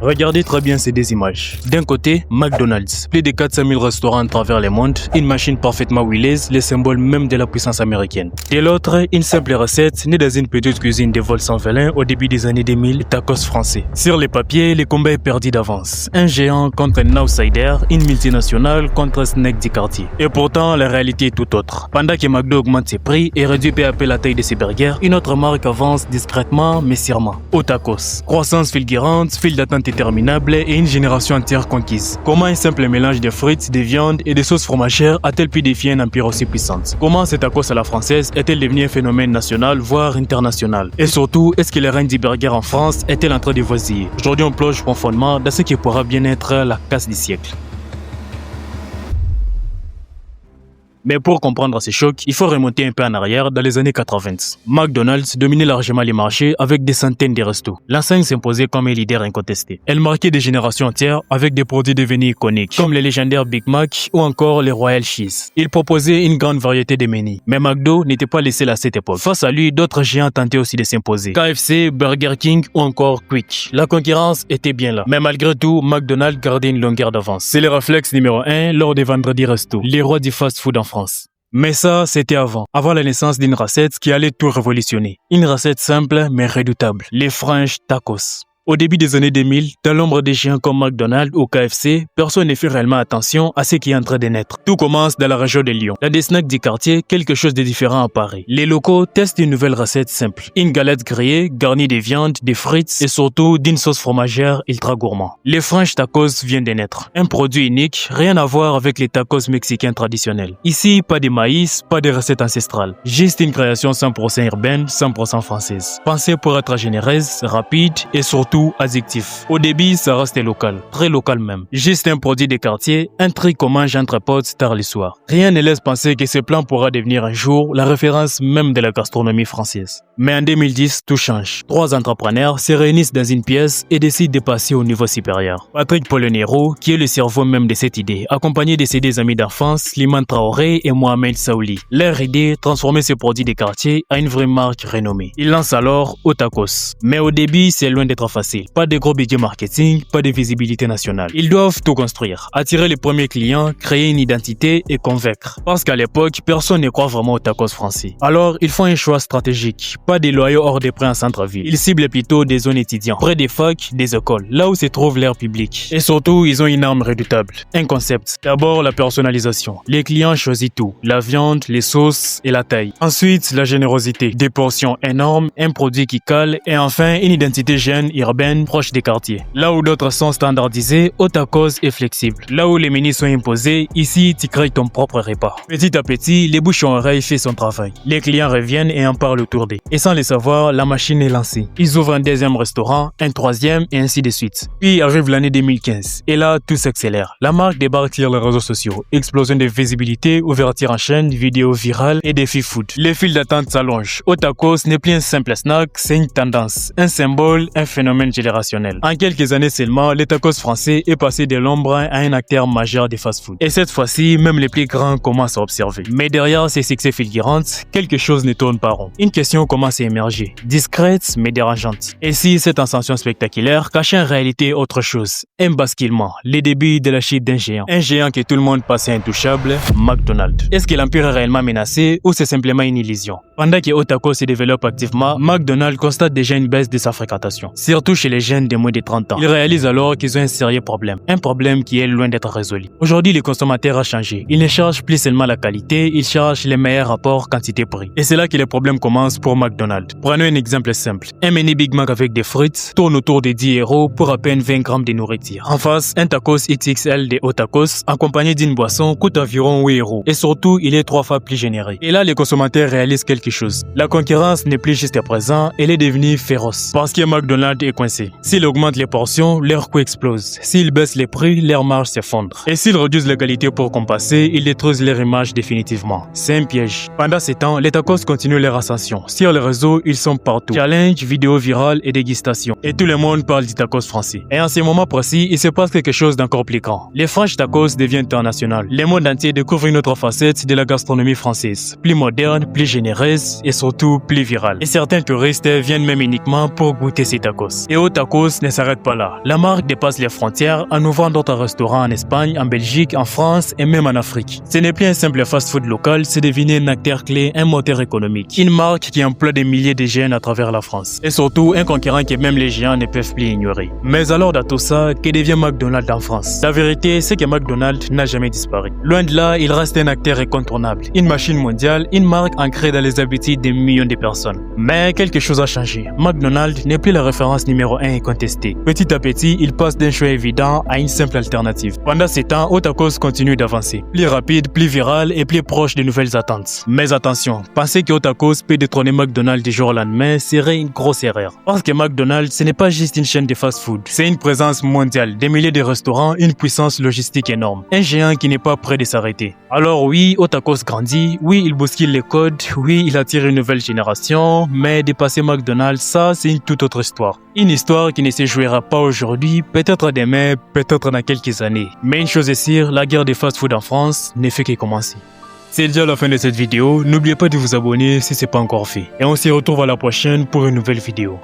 Regardez très bien ces deux images. D'un côté, McDonald's, plus de 400 000 restaurants à travers le monde, une machine parfaitement huileuse, le symbole même de la puissance américaine. De l'autre, une simple recette née dans une petite cuisine de Vol-Saint-Velin au début des années 2000, tacos français. Sur les papiers, le combat est perdu d'avance. Un géant contre un outsider, une multinationale contre un snack du quartier. Et pourtant, la réalité est tout autre. Pendant que McDo augmente ses prix et réduit peu à peu la taille de ses burgers, une autre marque avance discrètement mais sûrement. Au tacos. Croissance fulgurante, file d'attente interminable et une génération entière conquise. Comment un simple mélange de frites, de viande et de sauces fromagères a-t-elle pu défier un empire aussi puissant? Comment ce tacos à la française est-elle devenu un phénomène national, voire international? Et surtout, est-ce que le règne du burger en France est-elle en train de vaciller? Aujourd'hui, on plonge profondément dans ce qui pourra bien être la casse du siècle. Mais pour comprendre ces chocs, il faut remonter un peu en arrière dans les années 80. McDonald's dominait largement les marchés avec des centaines de restos. L'enseigne s'imposait comme un leader incontesté. Elle marquait des générations entières avec des produits devenus iconiques, comme les légendaires Big Mac ou encore les Royal Cheese. Il proposait une grande variété de menus. Mais McDo n'était pas laissé à cette époque. Face à lui, d'autres géants tentaient aussi de s'imposer. KFC, Burger King ou encore Quick. La concurrence était bien là. Mais malgré tout, McDonald's gardait une longueur d'avance. C'est le réflexe numéro 1 lors des vendredis restos. Les rois du fast-food en France. Mais ça, c'était avant la naissance d'une recette qui allait tout révolutionner. Une recette simple mais redoutable, les French tacos. Au début des années 2000, dans l'ombre des géants comme McDonald's ou KFC, personne ne fait réellement attention à ce qui est en train de naître. Tout commence dans la région de Lyon. Dans des snacks du quartier, quelque chose de différent apparaît. Les locaux testent une nouvelle recette simple. Une galette grillée, garnie de viande, de frites et surtout d'une sauce fromagère ultra gourmand. Les French tacos viennent de naître. Un produit unique, rien à voir avec les tacos mexicains traditionnels. Ici, pas de maïs, pas de recette ancestrale. Juste une création 100% urbaine, 100% française. Pensée pour être généreuse, rapide et surtout addictif. Au début, ça restait local, très local même. Juste un produit de quartier, un truc qu'on mange entre potes tard le soir. Rien ne laisse penser que ce plan pourra devenir un jour la référence même de la gastronomie française. Mais en 2010, tout change. 3 entrepreneurs se réunissent dans une pièce et décident de passer au niveau supérieur. Patrick Polonero, qui est le cerveau même de cette idée, accompagné de ses 2 amis d'enfance, Slimane Traoré et Mohamed Saouli. Leur idée, transformer ce produit de quartier à une vraie marque renommée. Ils lancent alors au tacos. Mais au début, c'est loin d'être facile. Pas de gros budget marketing, pas de visibilité nationale. Ils doivent tout construire, attirer les premiers clients, créer une identité et convaincre. Parce qu'à l'époque, personne ne croit vraiment au tacos français. Alors, ils font un choix stratégique. Pas des loyaux hors des prix en centre-ville. Ils ciblent plutôt des zones étudiantes, près des facs, des écoles, là où se trouve l'air public. Et surtout, ils ont une arme redoutable. Un concept. D'abord, la personnalisation. Les clients choisissent tout. La viande, les sauces et la taille. Ensuite, la générosité. Des portions énormes, un produit qui cale et enfin, une identité jeune, urbaine, proche des quartiers. Là où d'autres sont standardisés, au tacos est flexible. Là où les menus sont imposés, ici tu crées ton propre repas. Petit à petit, les bouches-oreilles font son travail. Les clients reviennent et en parlent autour d'eux. Et sans le savoir, la machine est lancée. Ils ouvrent un 2e restaurant, un 3e et ainsi de suite. Puis arrive l'année 2015. Et là, tout s'accélère. La marque débarque sur les réseaux sociaux. Explosion de visibilité, ouverture en chaîne, vidéos virales et défis food. Les files d'attente s'allongent. Au tacos n'est plus un simple snack, c'est une tendance, un symbole, un phénomène générationnel. En quelques années seulement, le tacos français est passé de l'ombre à un acteur majeur des fast-food. Et cette fois-ci, même les plus grands commencent à observer. Mais derrière ces succès fulgurants, quelque chose ne tourne pas rond. Une question commence à émerger, discrète mais dérangeante. Et si cette ascension spectaculaire cachait en réalité autre chose? Un basculement, les débuts de la chute d'un géant. Un géant que tout le monde passait intouchable, McDonald's. Est-ce que l'empire est réellement menacé ou c'est simplement une illusion? Pendant que Otako se développe activement, McDonald's constate déjà une baisse de sa fréquentation. Surtout chez les jeunes de moins de 30 ans. Ils réalisent alors qu'ils ont un sérieux problème. Un problème qui est loin d'être résolu. Aujourd'hui, le consommateur a changé. Il ne cherche plus seulement la qualité, il cherche les meilleurs rapports quantité-prix. Et c'est là que les problèmes commencent pour McDonald's. Prenons un exemple simple. Un menu Big Mac avec des frites tourne autour de 10 € pour à peine 20 grammes de nourriture. En face, un tacos XXL de hauts tacos accompagné d'une boisson coûte environ 8 €. Et surtout, il est 3 fois plus généreux. Et là, les consommateurs réalisent quelque chose. La concurrence n'est plus juste à présent, elle est devenue féroce. Parce que McDonald's est coincé. S'il augmente les portions, leur coût explose. S'il baisse les prix, leur marge s'effondre. Et s'ils réduisent la qualité pour compenser, ils détruisent leur image définitivement. C'est un piège. Pendant ce temps, les tacos continuent leur ascension. Sur les réseaux, ils sont partout. Challenge, vidéos virales et dégustation. Et tout le monde parle du tacos français. Et en ce moment précis, il se passe quelque chose d'encore plus grand. Les French tacos deviennent international. Le monde entier découvre une autre facette de la gastronomie française. Plus moderne, plus généreuse et surtout plus virale. Et certains touristes viennent même uniquement pour goûter ces tacos. Et Otakos ne s'arrête pas là. La marque dépasse les frontières en ouvrant d'autres restaurants en Espagne, en Belgique, en France et même en Afrique. Ce n'est plus un simple fast-food local, c'est devenu un acteur clé, un moteur économique. Une marque qui emploie des milliers de jeunes à travers la France. Et surtout, un concurrent que même les géants ne peuvent plus ignorer. Mais alors dans tout ça, que devient McDonald's en France? La vérité, c'est que McDonald's n'a jamais disparu. Loin de là, il reste un acteur incontournable. Une machine mondiale, une marque ancrée dans les habitudes des millions de personnes. Mais quelque chose a changé. McDonald's n'est plus la référence numéro 1 incontestée. Petit à petit, il passe d'un choix évident à une simple alternative. Pendant ces temps, Otakos continue d'avancer. Plus rapide, plus viral et plus proche des nouvelles attentes. Mais attention, penser que Otakos peut détrôner McDonald's du jour au lendemain serait une grosse erreur. Parce que McDonald's, ce n'est pas juste une chaîne de fast-food. C'est une présence mondiale, des milliers de restaurants, une puissance logistique énorme. Un géant qui n'est pas prêt de s'arrêter. Alors oui, Otakos grandit, oui, il bouscule les codes, oui, il attire une nouvelle génération, mais dépasser McDonald's, ça, c'est une toute autre histoire. Une histoire qui ne se jouera pas aujourd'hui, peut-être demain, peut-être dans quelques années. Mais une chose est sûre, la guerre des fast-food en France ne fait que commencer. C'est déjà la fin de cette vidéo, n'oubliez pas de vous abonner si ce n'est pas encore fait. Et on se retrouve à la prochaine pour une nouvelle vidéo.